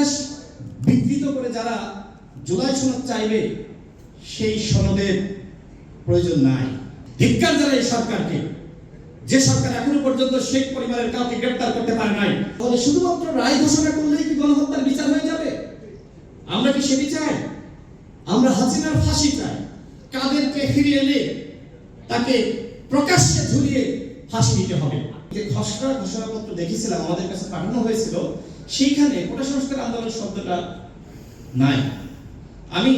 ইতিহাস বিকৃত করে যারা জুলাই সনদ চাইবে সেই সনদের প্রয়োজন নাই। ধিক্কার যারা এই সরকারকে, যে সরকার এখনো পর্যন্ত শেখ পরিবারের কাউকে গ্রেফতার করতে পারে নাই। তাহলে শুধুমাত্র রায় ঘোষণা করলেই কি গণহত্যার বিচার হয়ে যাবে? আমরা কি সেটি চাই? আমরা হাসিনার ফাঁসি চাই। কাদেরকে ফিরিয়ে এনে তাকে প্রকাশ্যে ঝুলিয়ে ফাঁসি দিতে হবে। যে খসড়া ঘোষণাপত্র দেখেছিলাম, আমাদের কাছে পাঠানো হয়েছিল, সেইখানে কোটা সংস্কার আন্দোলন শব্দটা নাই। আমি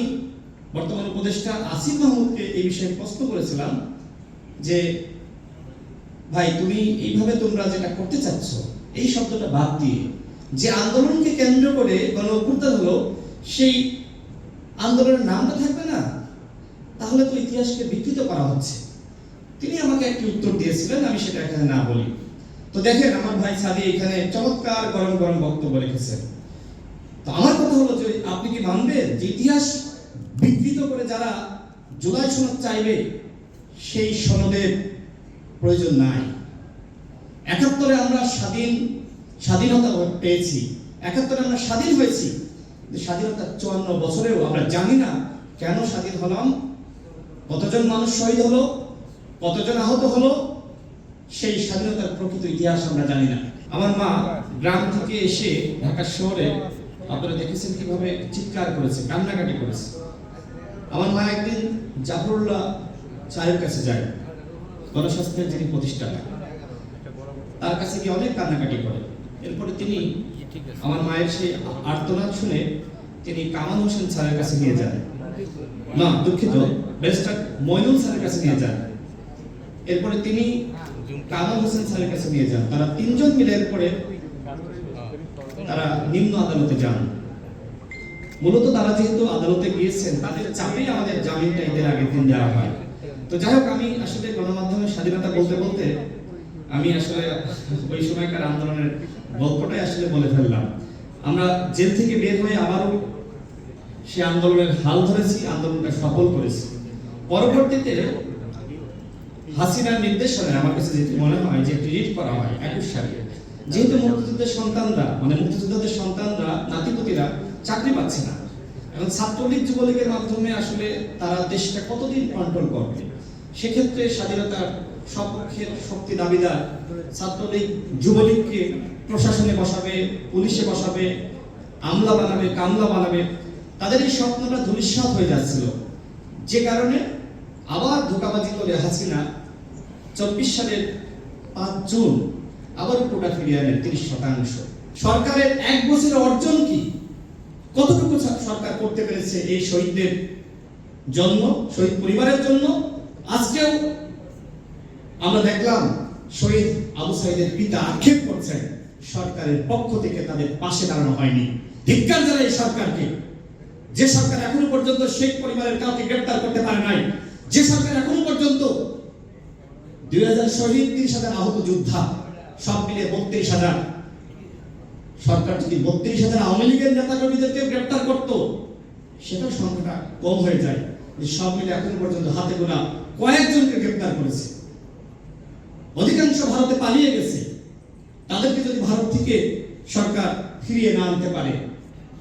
বর্তমান উপদেষ্টা আসিফ মাহমুদকে এই বিষয়ে প্রশ্ন করেছিলাম যে ভাই, তুমি এইভাবে তোমরা যেটা করতে চাচ্ছ, এই শব্দটা বাদ দিয়ে যে আন্দোলনকে কেন্দ্র করে গণ অভ্যুত্থান হলো, সেই আন্দোলনের নামটা থাকবে না, তাহলে তো ইতিহাসকে বিকৃত করা হচ্ছে। তিনি আমাকে একটি উত্তর দিয়েছিলেন, আমি সেটা এখানে না বলি। তো দেখেন, আমার ভাই সাদি এখানে চমৎকার গরম গরম বক্তব্য রেখেছেন। তো আমার কথা হলো যে আপনি কি মানবেন যে ইতিহাস বিকৃত করে যারা জুলাই সনদ চাইবে সেই সনদের প্রয়োজন নাই। ৭১ আমরা স্বাধীনতা পেয়েছি, ৭১ আমরা স্বাধীন হয়েছি। স্বাধীনতার ৫৪ বছরেও আমরা জানি না কেন স্বাধীন হলাম, কতজন মানুষ শহীদ হলো, কতজন আহত হলো, সেই স্বাধীনতার প্রকৃত ইতিহাস আমরা জানি না। আমার মা গ্রাম থেকে এসে ঢাকা শহরে, আপনারা দেখেছেন কিভাবে চিৎকার করেছে, কান্নাকাটি করেছে। আমার মা একদিন জাফরুল্লাহ স্যারের কাছে যায়, গণস্বাস্থ্যের যিনি প্রতিষ্ঠাতা, তার কাছে গিয়ে অনেক কান্নাকাটি করে। এরপরে তিনি আমার মায়ের সেই আর্তনাদ শুনে তিনি কামাল হোসেন স্যারের কাছে নিয়ে যান, না দুঃখিত, ব্যারিস্টার মইনুল স্যারের কাছে নিয়ে যান। এরপরে তিনি কামাল হোসেন স্যারের কাছে নিয়ে যান। তারা তিনজন মিলে এরপরে তারা নিম্ন আদালতে যান। মূলত তারা যেহেতু আদালতে গিয়েছেন, তাদের চাপেই আমাদের জামিনটা ঈদের আগের দিন দেওয়া হয়। তো যাই হোক, আমি আসলে গণমাধ্যমের স্বাধীনতা বলতে বলতে আমি আসলে ওই সময়কার আন্দোলনের গল্পটাই আসলে বলে ফেললাম। আমরা জেল থেকে বের হয়ে আবারও সে আন্দোলনের হাল ধরেছি, আন্দোলনটা সফল করেছি। পরবর্তীতে হাসিনার নির্দেশনে আমার কাছে যেটি মনে হয় যে ক্রেডিট করা হয় ২১ সালে, যেহেতু মুক্তিযুদ্ধের সন্তানরা, মানে মুক্তিযোদ্ধাদের সন্তানরা, নাতিপুতিরা চাকরি পাচ্ছে না, এখন ছাত্রলীগ যুবলীগের মাধ্যমে আসলে তারা দেশটা কতদিন কন্ট্রোল করবে। সেক্ষেত্রে স্বাধীনতার সপক্ষের শক্তি দাবিদার ছাত্রলীগ যুবলীগকে প্রশাসনে বসাবে, পুলিশে বসাবে, আমলা বানাবে, কামলা বানাবে। তাদের এই স্বপ্নটা ধূলিসাৎ হয়ে যাচ্ছিল, যে কারণে আবার ধোঁকাবাজি করে হাসিনা ২৪ সালের ৫ জুন আবার কোটা ফিরিয়ে আনেন ৩০%। সরকারের ১ বছরের অর্জন কি, কতটুকু সরকার করতে পেরেছে এই শহীদদের জন্য, শহীদ পরিবারের জন্য? আজকেও আমরা দেখলাম শহীদ আবু সাইদের পিতা আক্ষেপ করছেন সরকারের পক্ষ থেকে তাদের পাশে দাঁড়ানো হয়নি। ধিক্কার যারা এই সরকারকে, যে সরকার এখনো পর্যন্ত শেখ পরিবারের কাউকে গ্রেফতার করতে পারে নাই, যে সরকার এখনো পর্যন্ত ২০০০ শহীদ, ৩০,০০০ আহত যোদ্ধা, সব মিলে ৩২,০০০। সরকার যদি ৩২,০০০ আওয়ামী লীগের নেতা কর্মীদেরকে গ্রেফতার করত, সেটার সংখ্যাটা কম হয়ে যায়। সব মিলে এখনো পর্যন্ত হাতে গোনা কয়েকজনকে গ্রেফতার করেছে, অধিকাংশ ভারতে পালিয়ে গেছে। তাদেরকে যদি ভারত থেকে সরকার ফিরিয়ে না আনতে পারে,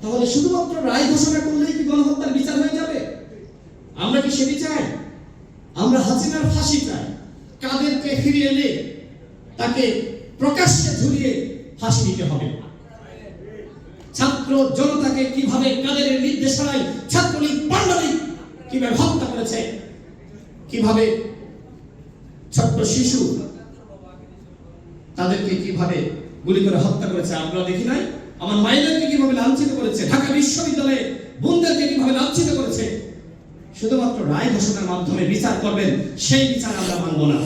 তাহলে শুধুমাত্র রায় ঘোষণা করলেই কি গণহত্যার বিচার হয়ে যাবে? আমরা কি সেটি চাই? আমরা হাসিনার ফাঁসি চাই। কাদেরকে ফিরিয়ে এনে তাকে প্রকাশ্যে ঝুলিয়ে ফাঁসি দিতে হবে। ছাত্র জনতাকে কিভাবে কাদের নির্দেশনায় ছাত্রলীগ পাণ্ডালীগ কিভাবে হত্যা করেছে, কিভাবে ছোট্ট শিশু তাদেরকে কিভাবে গুলি করে হত্যা করেছে আমরা দেখি নাই? আমার মায়েদেরকে কিভাবে লাঞ্ছিত করেছে, ঢাকা বিশ্ববিদ্যালয়ে বোনদেরকে কিভাবে লাঞ্ছিত করেছে। শুধুমাত্র রায় ঘোষণার মাধ্যমে বিচার করবেন, সেই বিচার আমরা মানব না।